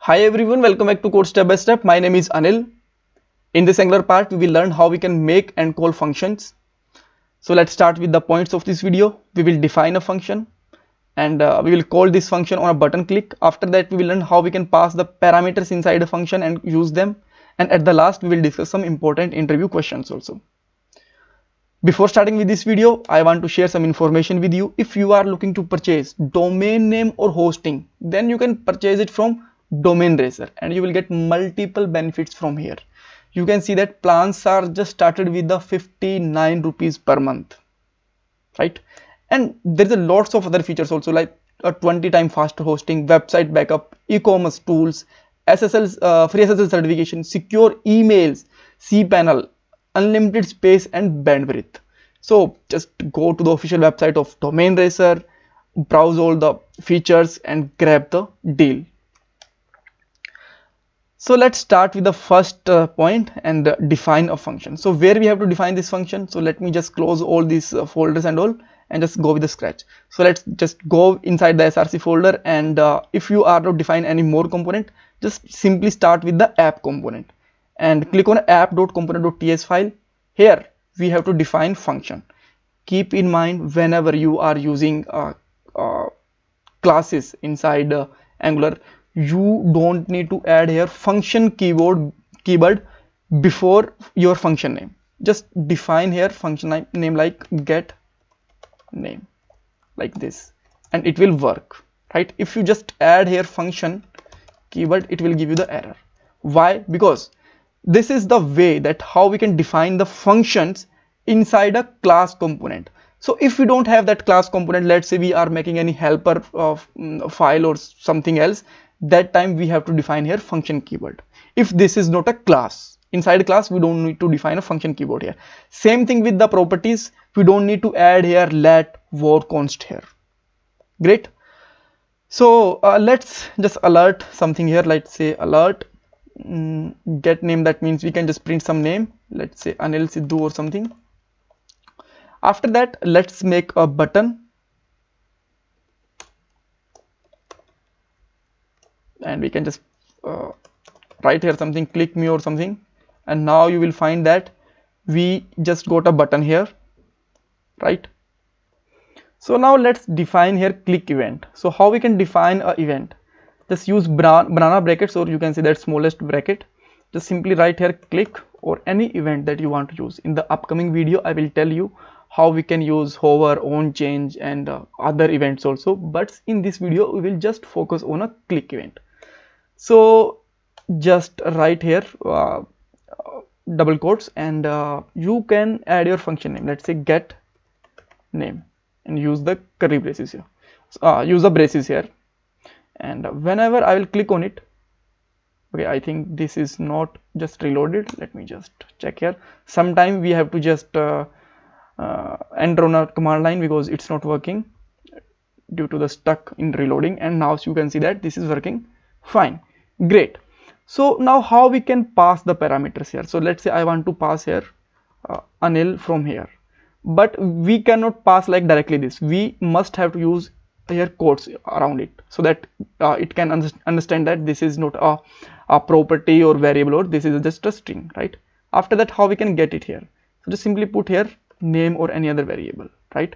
Hi everyone, welcome back to Code Step by Step. My name is Anil. In this Angular part, we will learn how we can make and call functions. So let's start with the points of this video. We will define a function and we will call this function on a button click. After that, we will learn how we can pass the parameters inside a function and use them. And at the last, we will discuss some important interview questions also. Before starting with this video, I want to share some information with you. If you are looking to purchase domain name or hosting, then you can purchase it from Domain Racer and you will get multiple benefits from here. You can see that plans are just started with the 59 rupees per month, right? And there's a lots of other features also, like a 20 time faster hosting, website backup, e-commerce tools, SSL, free SSL certification, secure emails, cPanel, unlimited space and bandwidth. So just go to the official website of Domain Racer, browse all the features and grab the deal. So let's start with the first point and define a function. So where we have to define this function. So let me just close all these folders and all and just go with the scratch. So let's just go inside the src folder, and if you are not define any more component, just simply start with the app component and click on app.component.ts file. Here we have to define function. Keep in mind, whenever you are using classes inside Angular, you don't need to add here function keyword before your function name. Just define here function name like get name, like this, and it will work, right? If you just add here function keyword, it will give you the error. Why? Because this is the way that how we can define the functions inside a class component. So if we don't have that class component, let's say we are making any helper of file or something else, that time we have to define here function keyword. If this is not a class, inside a class we don't need to define a function keyword here. Same thing with the properties, we don't need to add here let var const here. Great. So let's just alert something here. Let's say alert get name. That means we can just print some name, let's say Anil Sidhu or something. After that, let's make a button and we can just write here something, click me or something, and now you will find that we just got a button here, right? So now let's define here click event. So how we can define a event? Just use banana brackets, or you can say that smallest bracket. Just simply write here click or any event that you want to use. In the upcoming video, I will tell you how we can use hover, on change and other events also, but in this video we will just focus on a click event. So just write here double quotes, and you can add your function name, let's say get name, and use the curly braces here, use the braces here, and whenever I will click on it, okay, I think this is not just reloaded. Let me just check here. Sometime we have to just enter on a command line because it's not working due to the stuck in reloading, and now you can see that this is working fine. Great. So now how we can pass the parameters here? So let's say I want to pass here Anil from here, but we cannot pass like directly this. We must have to use here quotes around it so that it can understand that this is not a property or variable, or this is just a string, right? After that, how we can get it here? So just simply put here name or any other variable, right?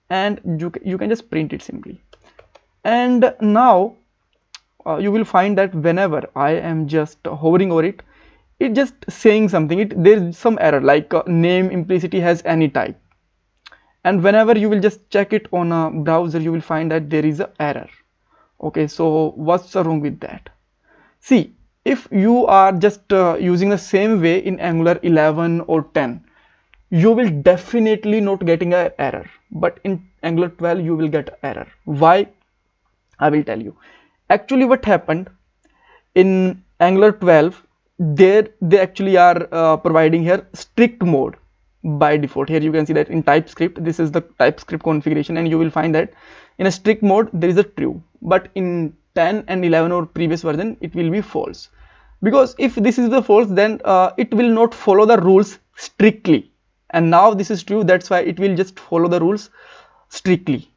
And you can just print it simply. And now you will find that whenever I am just hovering over it, it just saying something. There's some error like name implicitly has any type, and whenever you will just check it on a browser, you will find that there is an error. Okay, so what's wrong with that? See, if you are just using the same way in Angular 11 or 10, you will definitely not getting an error, but in Angular 12 you will get error. Why? I will tell you. Actually, what happened in Angular 12, they actually are providing here strict mode by default. Here you can see that in TypeScript, this is the TypeScript configuration, and you will find that in a strict mode there is a true, but in 10 and 11 or previous version it will be false. Because if this is the false, then it will not follow the rules strictly, and now this is true, that's why it will just follow the rules strictly.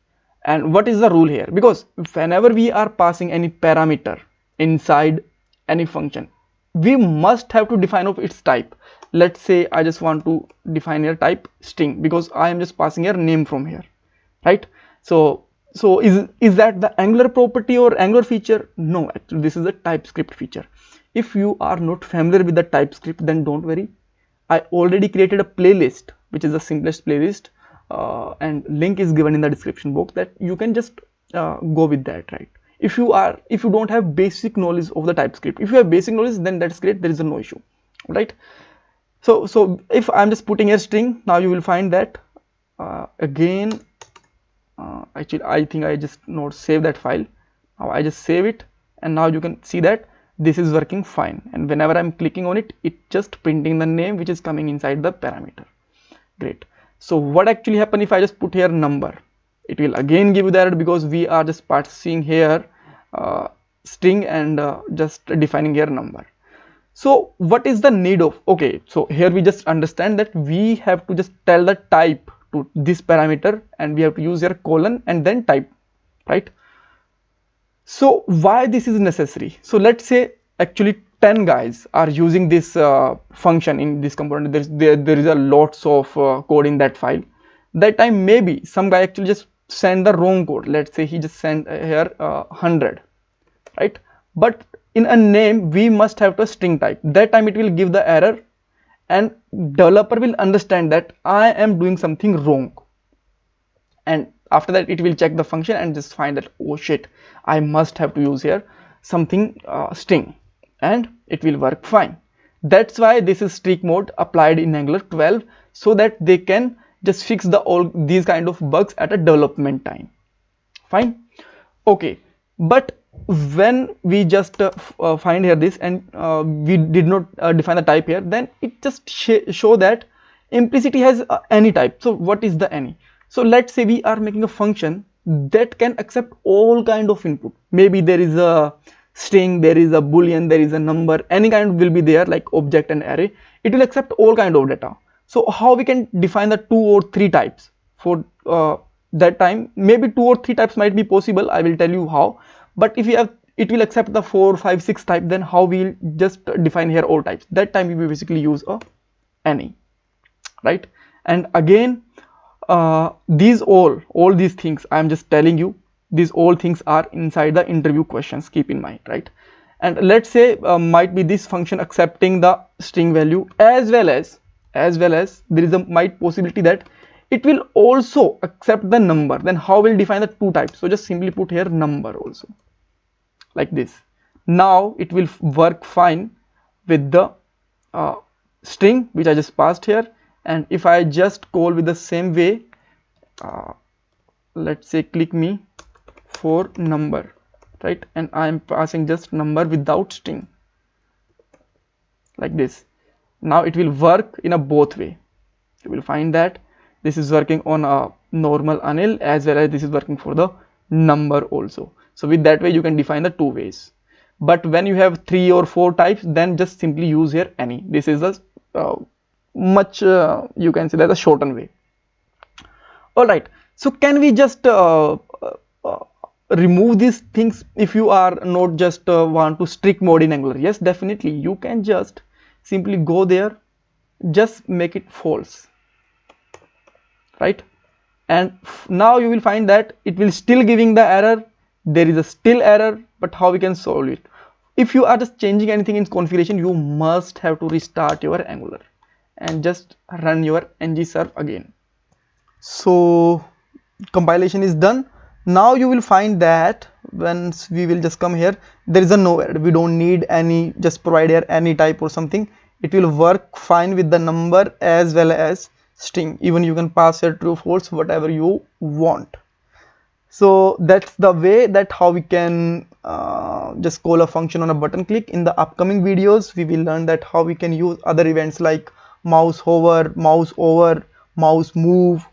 And what is the rule here? Because whenever we are passing any parameter, inside any function, we must have to define of its type. Let's say I just want to define here type string, because I am just passing here name from here, right? So is that the Angular property or Angular feature? No, actually this is a TypeScript feature. If you are not familiar with the TypeScript, then don't worry, I already created a playlist, which is the simplest playlist, and link is given in the description box, that you can just go with that, right? If you don't have basic knowledge of the TypeScript, if you have basic knowledge, then that's great, there is no issue, right? So if I'm just putting a string, now you will find that again, actually I think I just not save that file. Now I just save it, and now you can see that this is working fine, and whenever I'm clicking on it, it just printing the name which is coming inside the parameter. Great. So what actually happen if I just put here number? It will again give you the error, because we are just passing here string and just defining here number. So what is the need of? Okay, so here we just understand that we have to just tell the type to this parameter, and we have to use here colon and then type, right? So why this is necessary? So let's say actually 10 guys are using this function in this component. There is a lots of code in that file. That time maybe some guy actually just send the wrong code. Let's say he just sent here 100, right? But in a name we must have the string type. That time it will give the error, and developer will understand that I am doing something wrong, and after that it will check the function and just find that, oh shit, I must have to use here something string, and it will work fine. That's why this is strict mode applied in Angular 12, so that they can just fix all these kind of bugs at a development time. Fine. Okay, but when we just find here this, and we did not define the type here, then it just show that implicitly has any type. So what is the any? So let's say we are making a function that can accept all kind of input. Maybe there is a string, there is a boolean, there is a number, any kind will be there, like object and array. It will accept all kind of data. So how we can define the 2 or 3 types for that time? Maybe 2 or 3 types might be possible, I will tell you how. But if you have, it will accept the 4, 5, 6 type, then how we'll just define here all types? That time we will basically use a any, right? And again, these all these things I'm just telling you, these all things are inside the interview questions, keep in mind, right? And let's say might be this function accepting the string value, as well as there is a might possibility that it will also accept the number. Then how will define the 2 types? So just simply put here number also, like this. Now it will work fine with the string which I just passed here. And if I just call with the same way, let's say click me for number, right? And I am passing just number without string, like this. Now it will work in a both way. You will find that this is working on a normal anil, as well as this is working for the number also. So with that way you can define the 2 ways. But when you have 3 or 4 types, then just simply use here any. This is a much you can say that a shortened way. All right, so can we just remove these things if you are not just want to strict mode in Angular? Yes, definitely you can just simply go there, just make it false, right? And now you will find that it will still giving the error. There is a still error, but how we can solve it? If you are just changing anything in configuration, you must have to restart your Angular and just run your ngserv again. So compilation is done. Now you will find that once we will just come here, there is a no error. We don't need any, just provide here any type or something. It will work fine with the number as well as string. Even you can pass here true, false, whatever you want. So that's the way that how we can just call a function on a button click. In the upcoming videos we will learn that how we can use other events like mouse hover, mouse over, mouse move,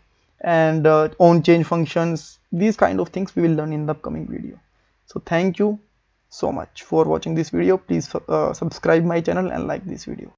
and on change functions. These kind of things we will learn in the upcoming video. So thank you so much for watching this video. Please subscribe my channel and like this video.